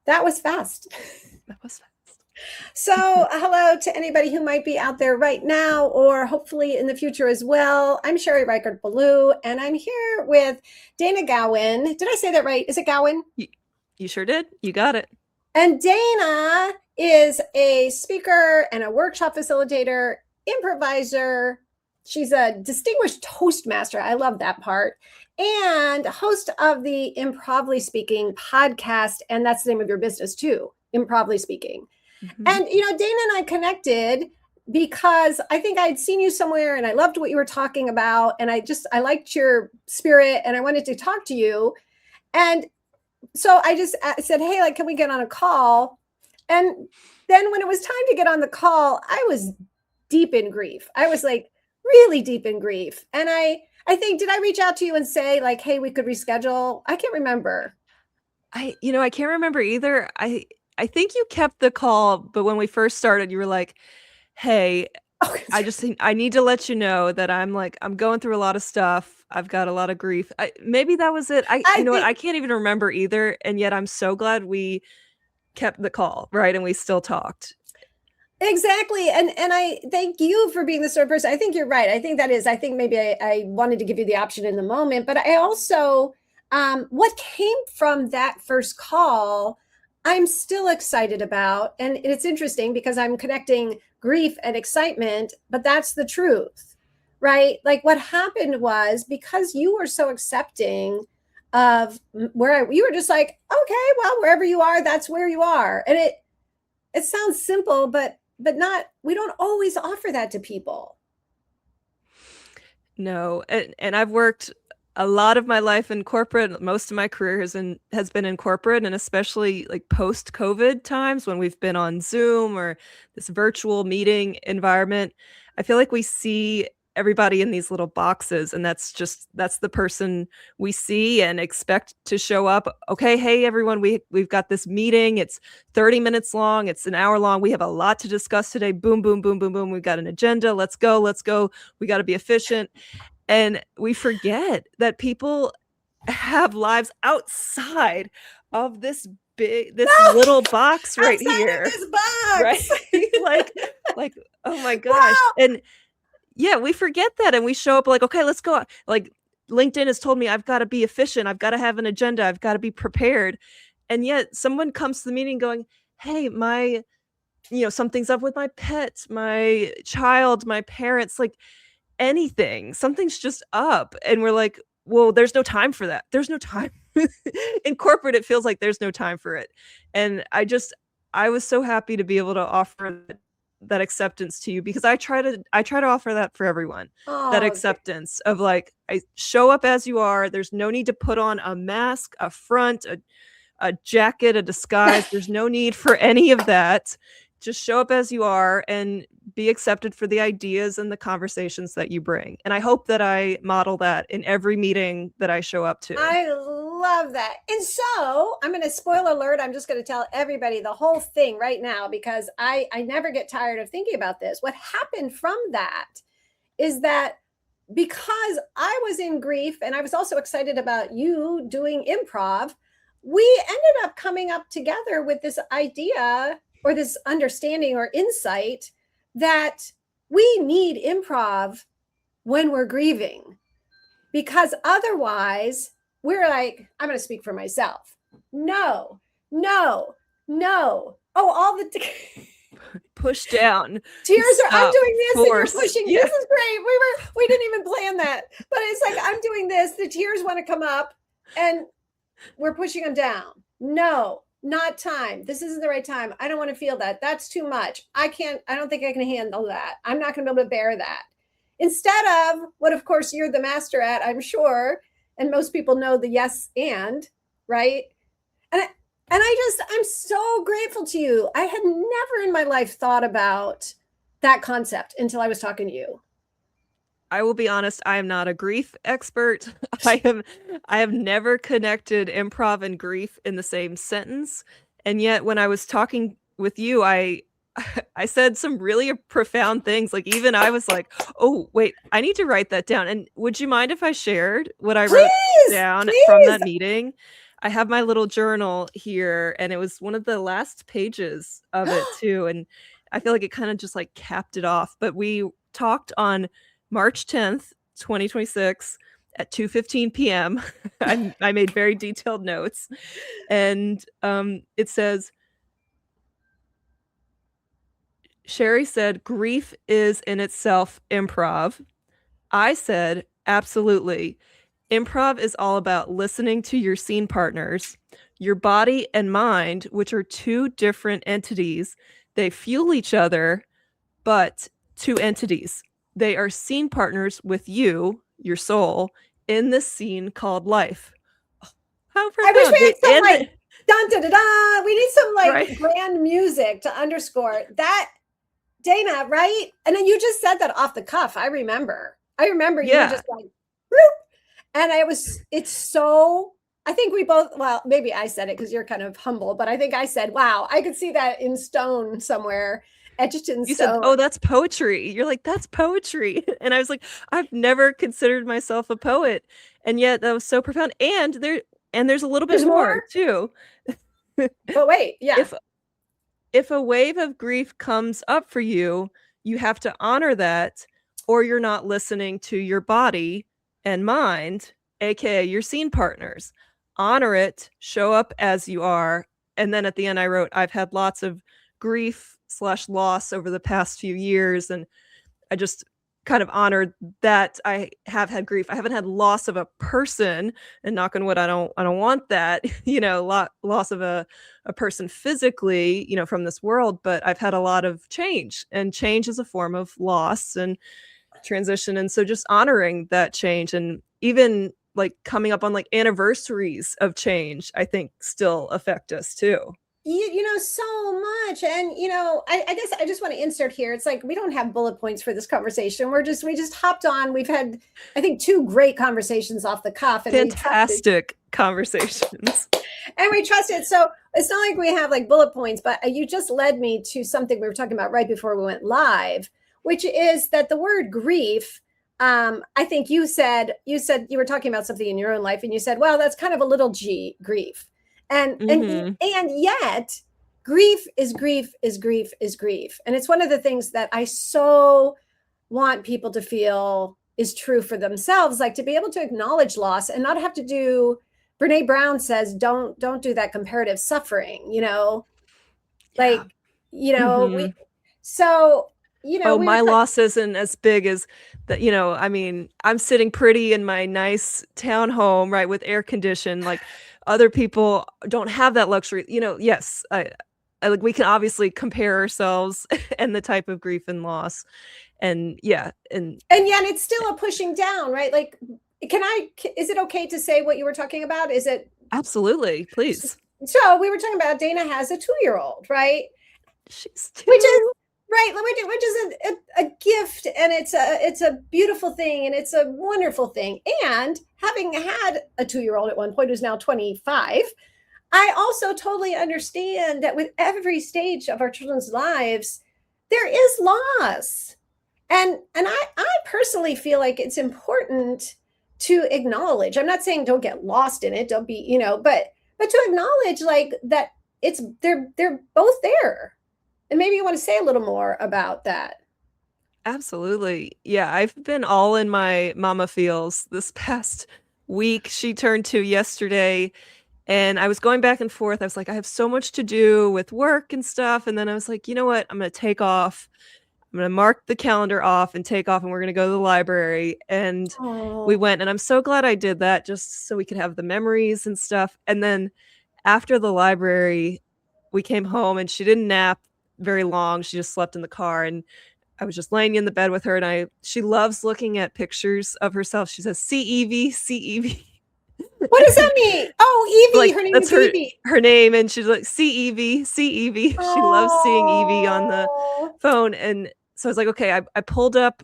That was fast. That was fast. So hello to anybody who might be out there right now or hopefully in the future as well. I'm Sherry Richert Belul, and I'm here with Dayna Gowan. Did I say that right? Is it Gowan? You sure did. You got it. And Dayna is a speaker and a workshop facilitator, improviser. She's a distinguished Toastmaster. I love that part. And host of the Improvly Speaking podcast. And that's the name of your business too, Improvly Speaking. Mm-hmm. And, Dayna and I connected because I think I'd seen you somewhere and I loved what you were talking about. And I liked your spirit and I wanted to talk to you. And so I just said, hey, can we get on a call? And then when it was time to get on the call, I was deep in grief. I was really deep in grief. And I think, did I reach out to you and say hey, we could reschedule? I can't remember. I can't remember either. I think you kept the call, but when we first started, you were like, hey, I need to let you know that I'm going through a lot of stuff. I've got a lot of grief. Maybe that was it. I can't even remember either. And yet I'm so glad we kept the call, right? And we still talked. Exactly. And I thank you for being the sort of person. I think you're right. I think maybe I wanted to give you the option in the moment, but I also, what came from that first call, I'm still excited about. And it's interesting because I'm connecting grief and excitement, but that's the truth, right? What happened was because you were so accepting of you were just okay, well, wherever you are, that's where you are. And it sounds simple, but not, we don't always offer that to people. No. And I've worked a lot of my life in corporate. Most of my career has been in corporate, and especially post-COVID times when we've been on Zoom or this virtual meeting environment. I feel like we see everybody in these little boxes, and that's the person we see and expect to show up. Okay, hey everyone, we've got this meeting. It's 30 minutes long. It's an hour long. We have a lot to discuss today. Boom, boom, boom, boom, boom. We've got an agenda. Let's go. We got to be efficient. And we forget that people have lives outside of this little box right here. This box. Right? Oh my gosh. Wow. And yeah, we forget that, and we show up okay, let's go. LinkedIn has told me I've got to be efficient. I've got to have an agenda. I've got to be prepared. And yet someone comes to the meeting going, hey, something's up with my pet, my child, my parents, anything, something's just up. And we're well, there's no time for that. There's no time. In corporate, it feels like there's no time for it. And I was so happy to be able to offer that acceptance to you, because I try to offer that for everyone. That acceptance of I show up as you are. There's no need to put on a mask, a front, a jacket, a disguise. There's no need for any of that. Just show up as you are and be accepted for the ideas and the conversations that you bring. And I hope that I model that in every meeting that I show up to. I love that. And so I'm going to spoiler alert. I'm just going to tell everybody the whole thing right now, because I never get tired of thinking about this. What happened from that is that because I was in grief and I was also excited about you doing improv, we ended up coming up together with this idea or this understanding or insight that we need improv when we're grieving, because otherwise we're I'm going to speak for myself. No. Oh, all the push down. Tears are, I'm doing this and you're pushing. Yeah. This is great. We didn't even plan that, but it's I'm doing this. The tears want to come up and we're pushing them down. No. Not time. This isn't the right time. I don't want to feel that. That's too much. I don't think I can handle that. I'm not going to be able to bear that. Instead of what, of course, you're the master at, I'm sure. And most people know the yes and, right? And I'm so grateful to you. I had never in my life thought about that concept until I was talking to you. I will be honest, I am not a grief expert. I have never connected improv and grief in the same sentence. And yet when I was talking with you, I said some really profound things. Even I was oh, wait, I need to write that down. And would you mind if I shared what I wrote down from that meeting? I have my little journal here, and it was one of the last pages of it too, and I feel like it kind of just like capped it off. But we talked on March 10th, 2026 at 2:15 p.m. I made very detailed notes, and it says, Sherry said, grief is in itself improv. I said, absolutely. Improv is all about listening to your scene partners, your body and mind, which are two different entities. They fuel each other, but two entities. They are scene partners with you, your soul, in this scene called life. How profound. I wish we had some like dun da da da. We need some like Right. grand music to underscore that, Dayna, right? And then you just said that off the cuff. I remember you were just like, bloop. And it's so, I think we both, well, maybe I said it because you're kind of humble, but I think I said, wow, I could see that in stone somewhere, etched in You stone. said, oh, that's poetry. You're like, that's poetry. And I was like, I've never considered myself a poet. And yet that was so profound. And there's a little bit more too. But wait, yeah. If a wave of grief comes up for you, you have to honor that, or you're not listening to your body and mind, aka your scene partners. Honor it, show up as you are. And then at the end I wrote, I've had lots of grief/loss over the past few years, and I just kind of honored that I have had grief. I haven't had loss of a person, and knock on wood, I don't want that, loss of a person physically, from this world, but I've had a lot of change, and change is a form of loss and transition. And so just honoring that change, and even like coming up on like anniversaries of change, I think still affect us too. So much. And I guess I just want to insert here. It's like we don't have bullet points for this conversation. We just hopped on. We've had, I think, 2 great conversations off the cuff, and fantastic conversations. And we trust it. So it's not like we have like bullet points, but you just led me to something we were talking about right before we went live, which is that the word grief, I think you said you were talking about something in your own life, and you said, well, that's kind of a little g, grief. And yet grief is grief is grief is grief. And it's one of the things that I so want people to feel is true for themselves, like to be able to acknowledge loss and not have to do, Brene Brown says, don't do that comparative suffering, like, my loss isn't as big as that, I mean, I'm sitting pretty in my nice townhome, right, with air condition, like other people don't have that luxury, yes, I like, we can obviously compare ourselves and the type of grief and loss, and yet it's still a pushing down, right? Like, is it okay to say what you were talking about? Is it? Absolutely, please. So we were talking about Dayna has a 2-year-old, right? She's 2. Which is right, which is a gift, and it's a beautiful thing, and it's a wonderful thing. And having had a 2-year-old at one point who's now 25, I also totally understand that with every stage of our children's lives, there is loss. And I personally feel like it's important to acknowledge. I'm not saying don't get lost in it, don't be, but to acknowledge like that they're both there. And maybe you want to say a little more about that. Absolutely. Yeah, I've been all in my mama feels this past week. She turned 2 yesterday, and I was going back and forth. I was like, I have so much to do with work and stuff. And then I was like, you know what? I'm going to take off. I'm going to mark the calendar off and take off, and we're going to go to the library. And we went, and I'm so glad I did that, just so we could have the memories and stuff. And then after the library, we came home, and she didn't nap very long. She just slept in the car, and I was just laying in the bed with her, and she loves looking at pictures of herself. She says, see Evie, see Evie. What does that mean? Oh, Evie, like, her name is Evie. Her name, and she's like, see Evie, see Evie. She loves seeing Evie on the phone. And so I was like, okay, I pulled up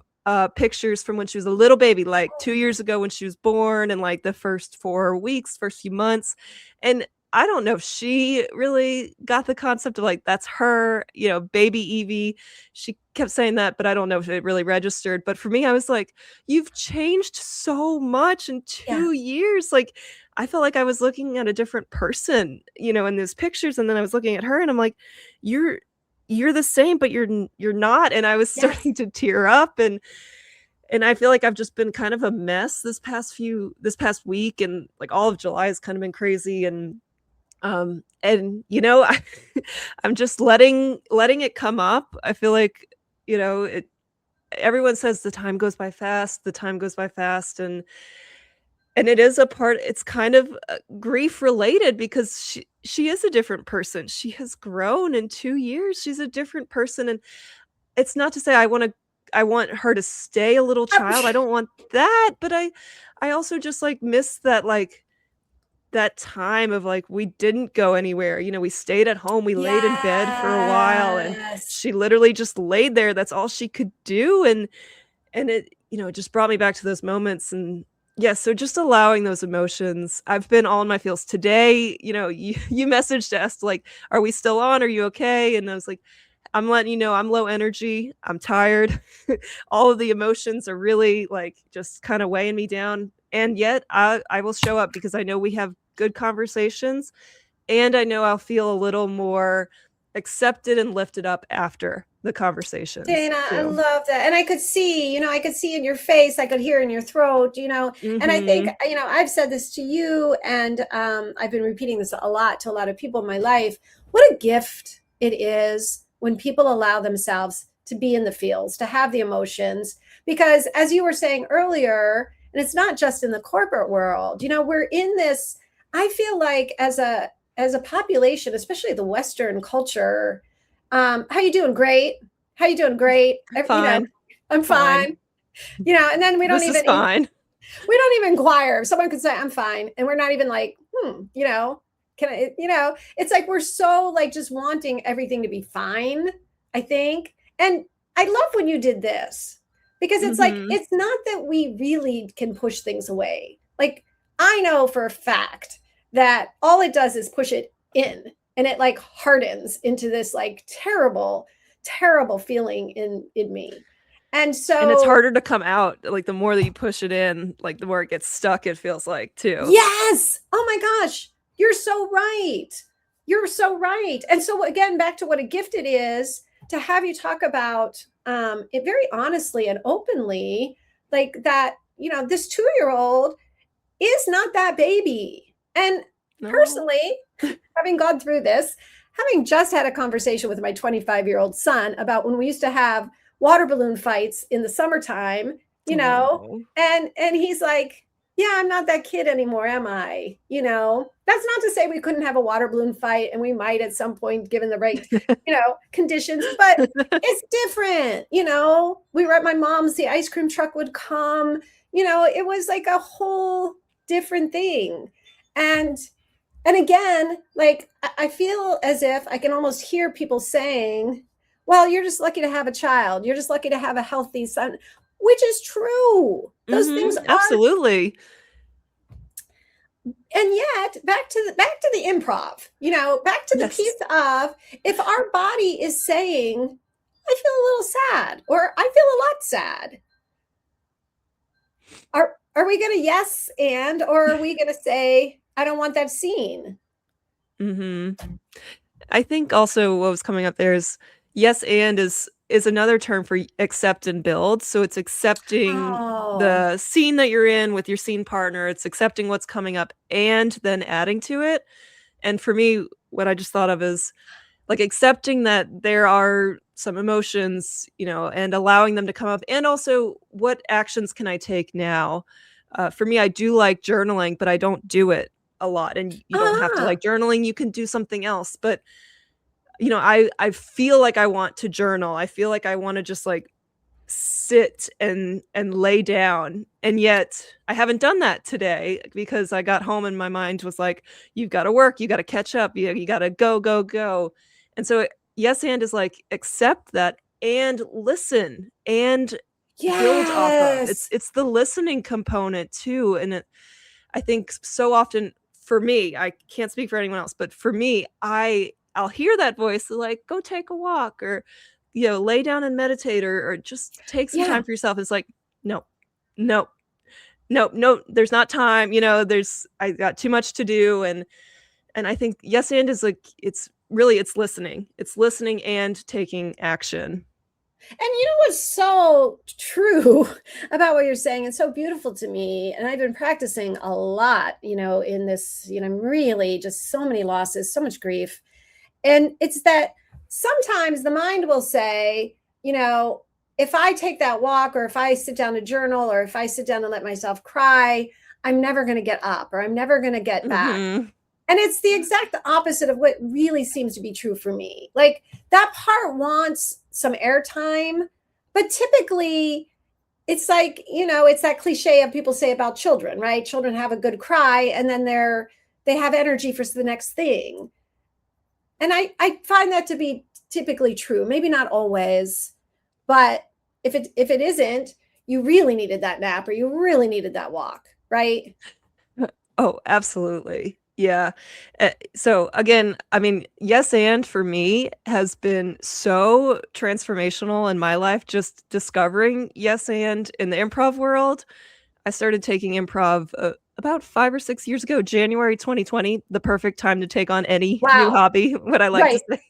pictures from when she was a little baby, like 2 years ago when she was born, and like the first 4 weeks, first few months. And I don't know if she really got the concept of like, that's her, baby Evie. She kept saying that, but I don't know if it really registered. But for me, I was like, you've changed so much in 2 years. Like, I felt like I was looking at a different person, in those pictures, and then I was looking at her and I'm like, "You're the same, but you're not." And I was Yes. starting to tear up, and I feel like I've just been kind of a mess this past week, and like all of July has kind of been crazy, I I'm just letting it come up. I feel like, it everyone says the time goes by fast, and it is a part it's kind of, grief related because she is a different person. She has grown in 2 years. She's a different person, and it's not to say I want her to stay a little child. I don't want that, but I also just, like, miss that time of, like, we didn't go anywhere. We stayed at home, we laid in bed for a while, and Yes. she literally just laid there. That's all she could do, and it just brought me back to those moments, and yeah, so just allowing those emotions. I've been all in my feels today. You messaged us like, "Are we still on? Are you okay?" And I was like, "I'm letting you know I'm low energy. I'm tired." All of the emotions are really, like, just kinda weighing me down, and yet I will show up because I know we have good conversations, and I know I'll feel a little more accepted and lifted up after the conversations Dana, I too. love that. And I could see in your face, I could hear in your throat, and I think, Mhm. I've said this to you, and I've been repeating this a lot to a lot of people in my life. What a gift it is when people allow themselves to be in the feels, to have the emotions. Because as you were saying earlier, and it's not just in the corporate world, we're in this, I feel like as a population, especially the Western culture, how you doing? Great. How you doing? Great. Fine, I'm fine. fine. And then This is fine. we don't even inquire. Someone could say, I'm fine. And we're not even like, can I, it's like we're so like just wanting everything to be fine, I think. And I love when you did this because it's like, Mhm. it's not that we really can push things away. Like, I know for a fact that all it does is push it in and it like hardens into this like terrible, terrible feeling in me. And And it's so harder to come out, like, the more that you push it in, like, the more it gets stuck, it feels like, too. yes. Oh my gosh. You're so right. You're so right. And so again, back to what a gift it is to have you talk about it very honestly and openly, like that, this 2-year old is not that baby. And No. personally, having gone through this, having just had a conversation with my 25-year-old son about when we used to have water balloon fights in the summertime, Oh. and he's like, yeah, I'm not that kid anymore, am I? That's not to say we couldn't have a water balloon fight, and we might at some point, given the right, conditions, but it's different. We were at my mom's, the ice cream truck would come, it was like a whole different thing. And again, like I feel as if I can almost hear people saying, well, you're just lucky to have a child. You're just lucky to have a healthy son, which is true. Those things Mhm, are, absolutely. and yet back to the improv, back to the Yes. piece of if our body is saying, I feel a little sad, or I feel a lot sad. Are we gonna yes or are we gonna say, I don't want that scene? Mhm. I think also what was coming up there is yes, and is another term for accept and build. So it's accepting Oh, the scene that you're in with your scene partner, it's accepting what's coming up and then adding to it. And for me, what I just thought of is like accepting that there are some emotions, and allowing them to come up, and also what actions can I take now? For me, I do like journaling, but I don't do it a lot. And you don't have to ah, like journaling, you can do something else. But I feel like I want to journal. I feel like I want to just like sit and lay down. And yet I haven't done that today because I got home and my mind was like, you've got to work, you got to catch up, you got to go, go, go. And so yes, and is like accept that and listen and build off of. It's yes. it's the listening component too. And I think so often for me, I can't speak for anyone else, but for me, I'll hear that voice like, go take a walk or, lay down and meditate or just take some Yeah. time for yourself. It's like, no, no. no, there's not time, I got too much to do. And I think yes and is like, it's listening. It's listening and taking action. And you know what's so true about what you're saying and so beautiful to me, and I've been practicing a lot, in this, really just so many losses, so much grief. And it's that sometimes the mind will say, if I take that walk, or if I sit down to journal, or if I sit down and let myself cry, I'm never going to get up, or I'm never going to get back. Mhm. And it's the exact opposite of what really seems to be true for me. Like, that part wants some airtime, but typically it's like, it's that cliche of people say about children, right? Children have a good cry and then they have energy for the next thing. And I find that to be typically true. Maybe not always, but if it isn't, you really needed that nap, or you really needed that walk, right? Oh, absolutely. Yeah. So again, I mean, yes and for me has been so transformational in my life, just discovering yes and in the improv world. I started taking improv about 5 or 6 years ago, January 2020, the perfect time to take on any new Wow. hobby, what I like to Right.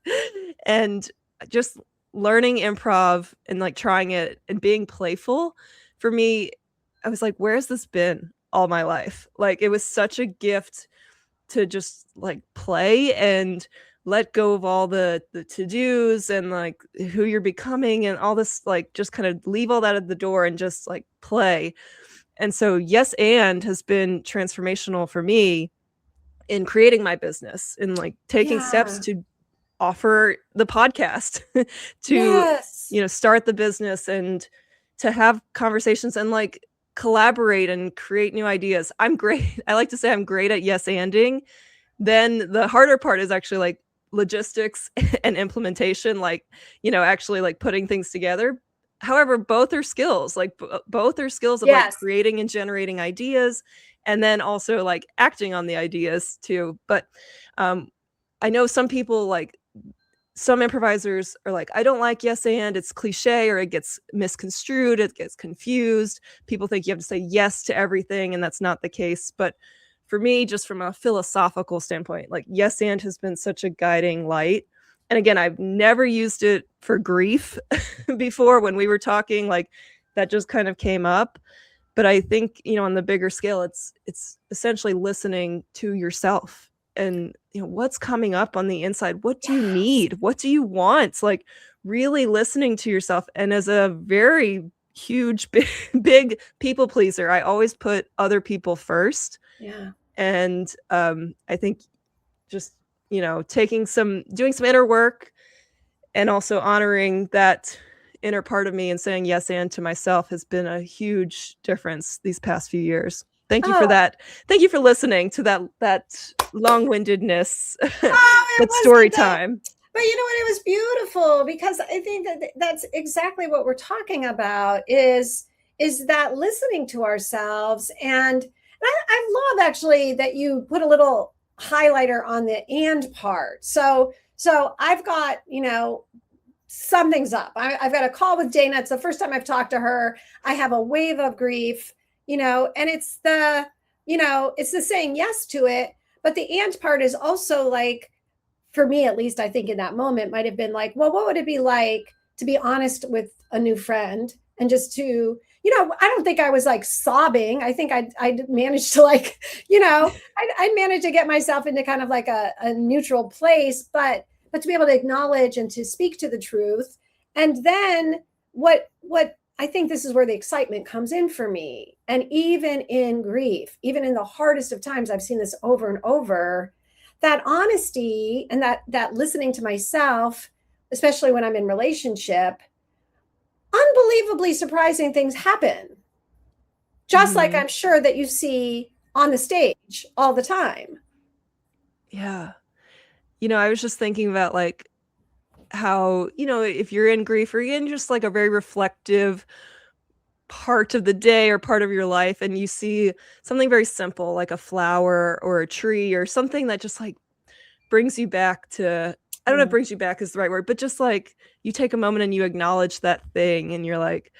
say. And just learning improv and like trying it and being playful for me, I was like, where has this been all my life? Like, it was such a gift to just like play and let go of all the to-dos and like who you're becoming and all this, like just kind of leave all that at the door and just like play. And so yes and has been transformational for me in creating my business and like taking steps Yeah. to offer the podcast to Yes. start the business and to have conversations and like collaborate and create new ideas. I'm great. I like to say I'm great at yes anding. Then the harder part is actually like logistics and implementation, like, actually like putting things together. However, both are skills, like both are skills of like Yes. creating and generating ideas and then also like acting on the ideas too. But um, I know some people like some improvisers are like, I don't like yes and it's cliche or it gets misconstrued, it gets confused. People think you have to say yes to everything, and that's not the case. But for me, just from a philosophical standpoint, like yes and has been such a guiding light. And again, I've never used it for grief before when we were talking, like that just kind of came up. But I think, on the bigger scale, it's essentially listening to yourself and what's coming up on the inside. What do you Yes. need? What do you want? Like really listening to yourself. And as a very huge, big people pleaser, I always put other people first. Yeah. And I think just, doing some inner work and also honoring that inner part of me and saying yes and to myself has been a huge difference these past few years. Thank you for Oh, that. Thank you for listening to that long-windedness, oh, it but story wasn't that. time. But you know what? It was beautiful, because I think that that's exactly what we're talking about is that listening to ourselves. And I love actually that you put a little highlighter on the and part. So I've got, something's up. I've got a call with Dayna. It's the first time I've talked to her. I have a wave of grief, and it's the saying yes to it. But the and part is also like, for me at least, I think in that moment might have been like, well, what would it be like to be honest with a new friend, and just to, I don't think I was like sobbing. I think I managed to like, I managed to get myself into kind of like a neutral place, but to be able to acknowledge and to speak to the truth. And then what I think this is where the excitement comes in for me. And even in grief, even in the hardest of times, I've seen this over and over, that honesty and that listening to myself, especially when I'm in relationship, unbelievably surprising things happen. Just like Mhm. I'm sure that you see on the stage all the time. Yeah. I was just thinking about like how, if you're in grief or you're in just like a very reflective part of the day or part of your life and you see something very simple like a flower or a tree or something that just like brings you back to, I don't know if Mm. brings you back is the right word, but just like you take a moment and you acknowledge that thing and you're like,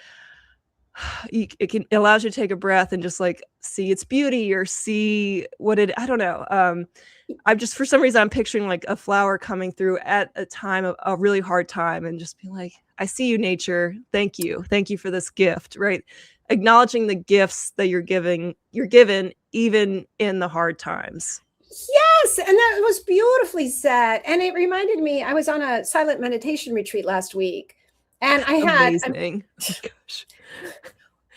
it allows you to take a breath and just like see its beauty or see what it, I don't know. I'm just, for some reason, I'm picturing like a flower coming through at a time of a really hard time and just be like, I see you, nature. Thank you. Thank you for this gift, right? Acknowledging the gifts that you're given even in the hard times. Yes, and that was beautifully said. And it reminded me, I was on a silent meditation retreat last week, and I had amazing. Oh my gosh.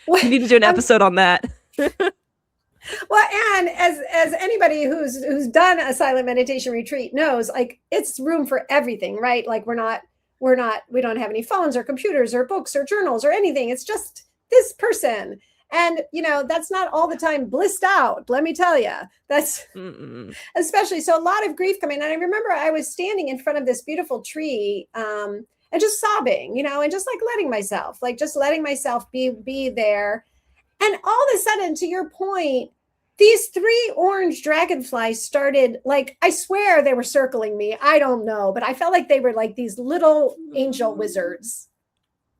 We need to do an episode on that. Well, and as anybody who's done a silent meditation retreat knows, like it's room for everything, right? Like we don't have any phones or computers or books or journals or anything. It's just this person. And that's not all the time blissed out. Let me tell you, that's especially so a lot of grief coming. And I remember I was standing in front of this beautiful tree, and just sobbing, and just like letting myself be there. And all of a sudden, to your point, these 3 orange dragonflies started, like, I swear they were circling me. I don't know, but I felt like they were like these little angel wizards,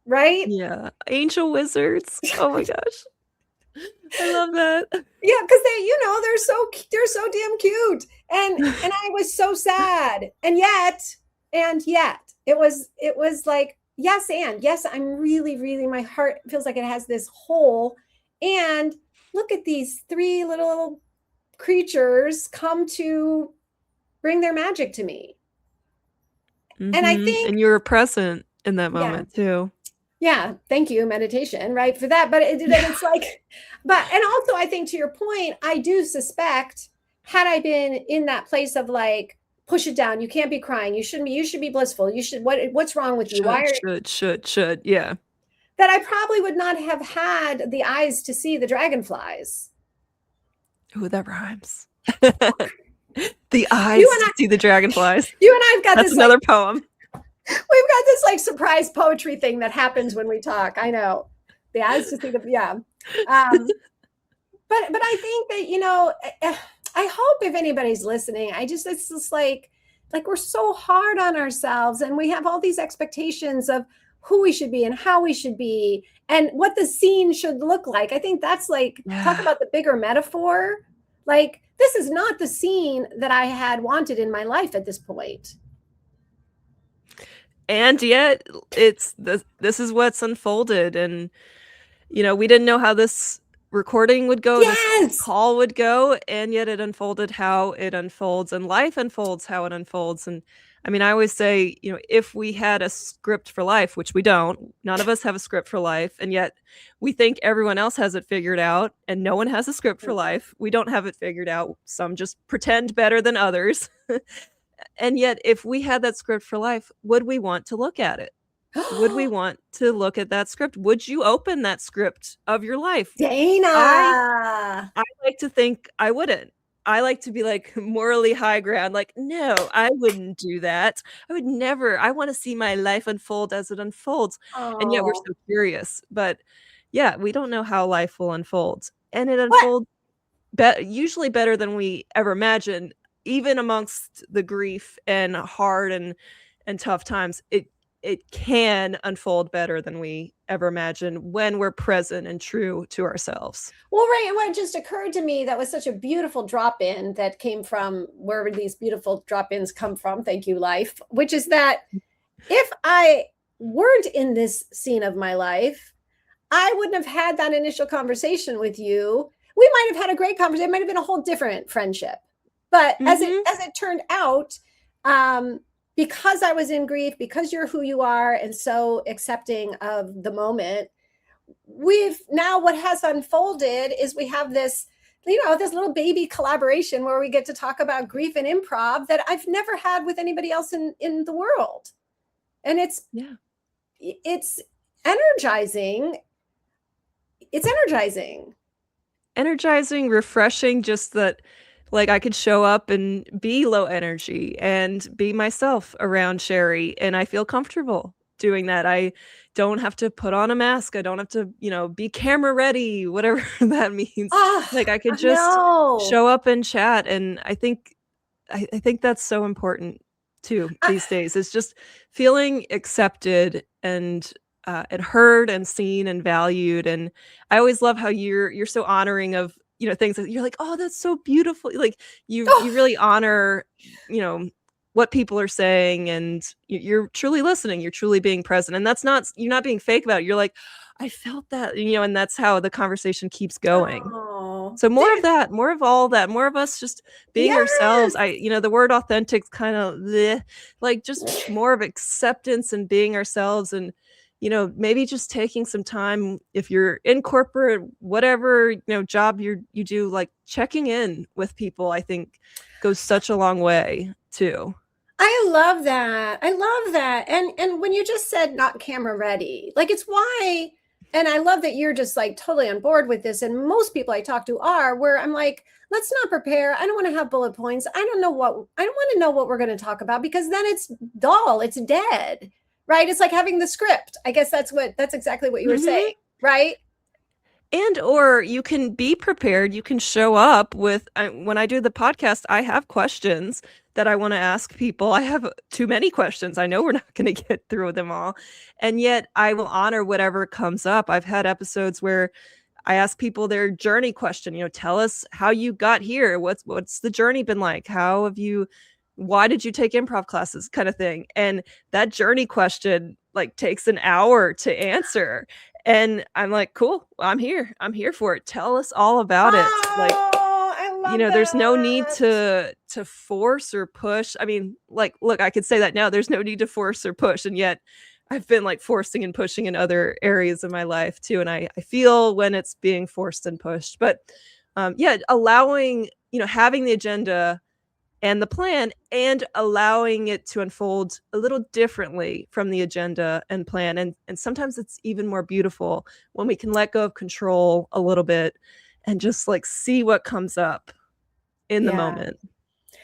right? Yeah, angel wizards. Oh my gosh. I love that. Yeah, because they're so damn cute. And I was so sad. And yet it was like, yes, I'm really, really, my heart feels like it has this hole. And look at these 3 little creatures come to bring their magic to me. And I think, and you were present in that moment too. Yeah, thank you, meditation, right, for that. But it's like, and also I think to your point, I do suspect, had I been in that place of like, push it down, you can't be crying, you should be blissful, what's wrong with you? Should, yeah. That I probably would not have had the eyes to see the dragonflies. Ooh, that rhymes. The eyes to see the dragonflies. You and I've got That's another poem. We've got this like surprise poetry thing that happens when we talk. I know. The eyes to see the, yeah. But I think that, I hope if anybody's listening, it's just like we're so hard on ourselves and we have all these expectations of who we should be and how we should be and what the scene should look like. I think that's like, talk about the bigger metaphor. Like, this is not the scene that I had wanted in my life at this point. And yet this is what's unfolded. And, we didn't know how this recording would go, this call would go, and yet it unfolded how it unfolds, and life unfolds how it unfolds. And I mean, I always say, if we had a script for life, which we don't, none of us have a script for life, and yet we think everyone else has it figured out, and no one has a script for life. We don't have it figured out. Some just pretend better than others. And yet, if we had that script for life, would we want to look at it? Would we want to look at that script? Would you open that script of your life? Dayna! I like to think I wouldn't. I like to be like morally high ground. Like, no, I wouldn't do that. I would never. I want to see my life unfold as it unfolds. And yet we're so curious. But yeah, we don't know how life will unfold. And it unfolds usually better than we ever imagined. Even amongst the grief and hard and tough times, it can unfold better than we ever imagined when we're present and true to ourselves. Well, right. And what just occurred to me, that was such a beautiful drop-in that came from wherever these beautiful drop-ins come from. Thank you, life. Which is that if I weren't in this scene of my life, I wouldn't have had that initial conversation with you. We might have had a great conversation. It might have been a whole different friendship. But as it turned out, because I was in grief, because you're who you are and so accepting of the moment, what has unfolded is we have this, this little baby collaboration where we get to talk about grief and improv that I've never had with anybody else in the world. And it's energizing. It's energizing. Energizing, refreshing, just that, like, I could show up and be low energy and be myself around Sherry, and I feel comfortable doing that. I don't have to put on a mask. I don't have to, be camera ready, whatever that means. Like, I could just show up and chat, and I think that's so important too these days. It's just feeling accepted and and heard and seen and valued. And I always love how you're so honoring of, things that you're like, oh, that's so beautiful. Like you Oh, really honor, what people are saying, and you're truly listening. You're truly being present, and you're not being fake about it. You're like, I felt that, and that's how the conversation keeps going. oh, So more of that, more of all that, more of us just being ourselves. yes. The word authentic kind of like just more of acceptance and being ourselves. And, maybe just taking some time, if you're in corporate, whatever, job you do, like checking in with people, I think goes such a long way too. I love that. I love that. And when you just said not camera ready, like it's why, and I love that you're just like totally on board with this. And most people I talk to are, where I'm like, let's not prepare. I don't want to have bullet points. I don't want to know what we're going to talk about, because then it's dull, it's dead. Right? It's like having the script. I guess that's exactly what you were saying, right? And or you can be prepared. You can show up with, when I do the podcast, I have questions that I want to ask people. I have too many questions. I know we're not going to get through them all. And yet I will honor whatever comes up. I've had episodes where I ask people their journey question, tell us how you got here. What's the journey been like? Why did you take improv classes, kind of thing? And that journey question like takes an hour to answer. And I'm like, cool, I'm here for it. Tell us all about it. Like, I love there's no need that. to force or push. I mean, like, look, I could say that now, there's no need to force or push. And yet I've been like forcing and pushing in other areas of my life too. And I feel when it's being forced and pushed. But allowing, having the agenda and the plan, and allowing it to unfold a little differently from the agenda and plan. And sometimes it's even more beautiful when we can let go of control a little bit and just like see what comes up in the moment.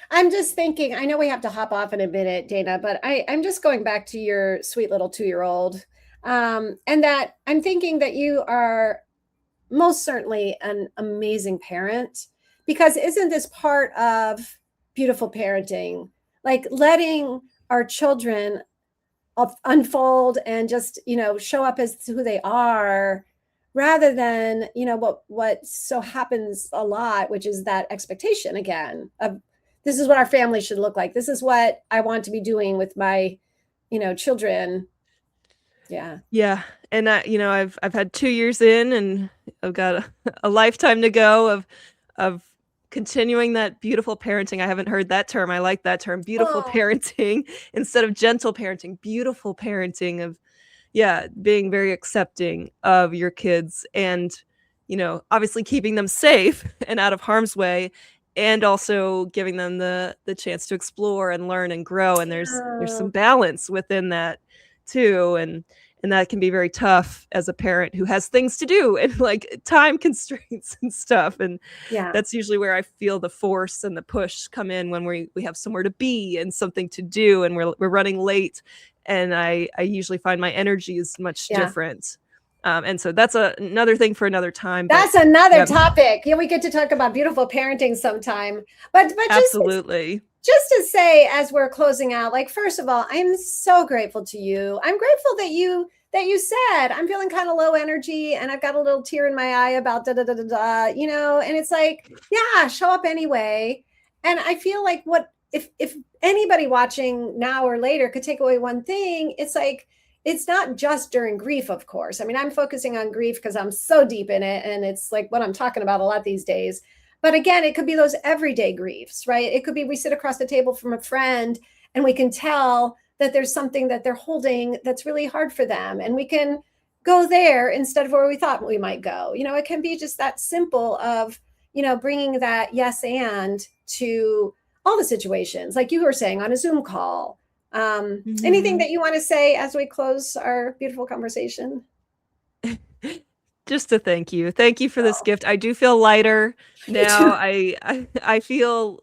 I'm just thinking, I know we have to hop off in a minute, Dayna, but I'm just going back to your sweet little 2-year-old. And that I'm thinking that you are most certainly an amazing parent, because isn't this part of beautiful parenting? Like letting our children unfold and just, show up as who they are, rather than, what so happens a lot, which is that expectation again of, this is what our family should look like. This is what I want to be doing with my, children. Yeah. Yeah. And I've had 2 years in, and I've got a lifetime to go of continuing that beautiful parenting. I haven't heard that term. I like that term, beautiful parenting, instead of gentle parenting, beautiful parenting of, being very accepting of your kids, and, obviously keeping them safe and out of harm's way, and also giving them the chance to explore and learn and grow. And there's some balance within that too. And that can be very tough as a parent who has things to do and like time constraints and stuff. And that's usually where I feel the force and the push come in, when we have somewhere to be and something to do, and we're running late. And I usually find my energy is much different. And so that's another thing for another time. That's another topic. We get to talk about beautiful parenting sometime. But absolutely. Just to say, as we're closing out, like, first of all, I'm so grateful to you. I'm grateful that you said, I'm feeling kind of low energy and I've got a little tear in my eye about and it's like, show up anyway. And I feel like if anybody watching now or later could take away one thing, it's like, it's not just during grief, of course. I mean, I'm focusing on grief because I'm so deep in it, and it's like what I'm talking about a lot these days. But again, it could be those everyday griefs, right? It could be we sit across the table from a friend and we can tell that there's something that they're holding that's really hard for them. And we can go there instead of where we thought we might go. It can be just that simple of, bringing that yes and to all the situations, like you were saying on a Zoom call. Anything that you want to say as we close our beautiful conversation? Just to thank you for this gift. I do feel lighter now. I feel,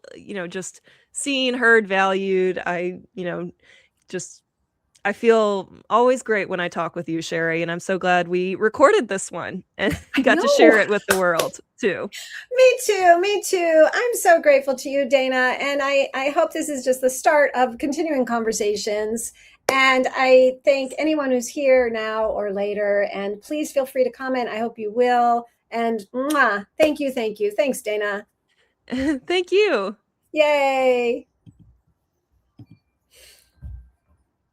just seen, heard, valued. I feel always great when I talk with you, Sherry, and I'm so glad we recorded this one and got to share it with the world too. Me too. I'm so grateful to you, Dayna, and I hope this is just the start of continuing conversations. And I thank anyone who's here now or later. And please feel free to comment. I hope you will. And thank you. Thank you. Thanks, Dayna. Thank you. Yay.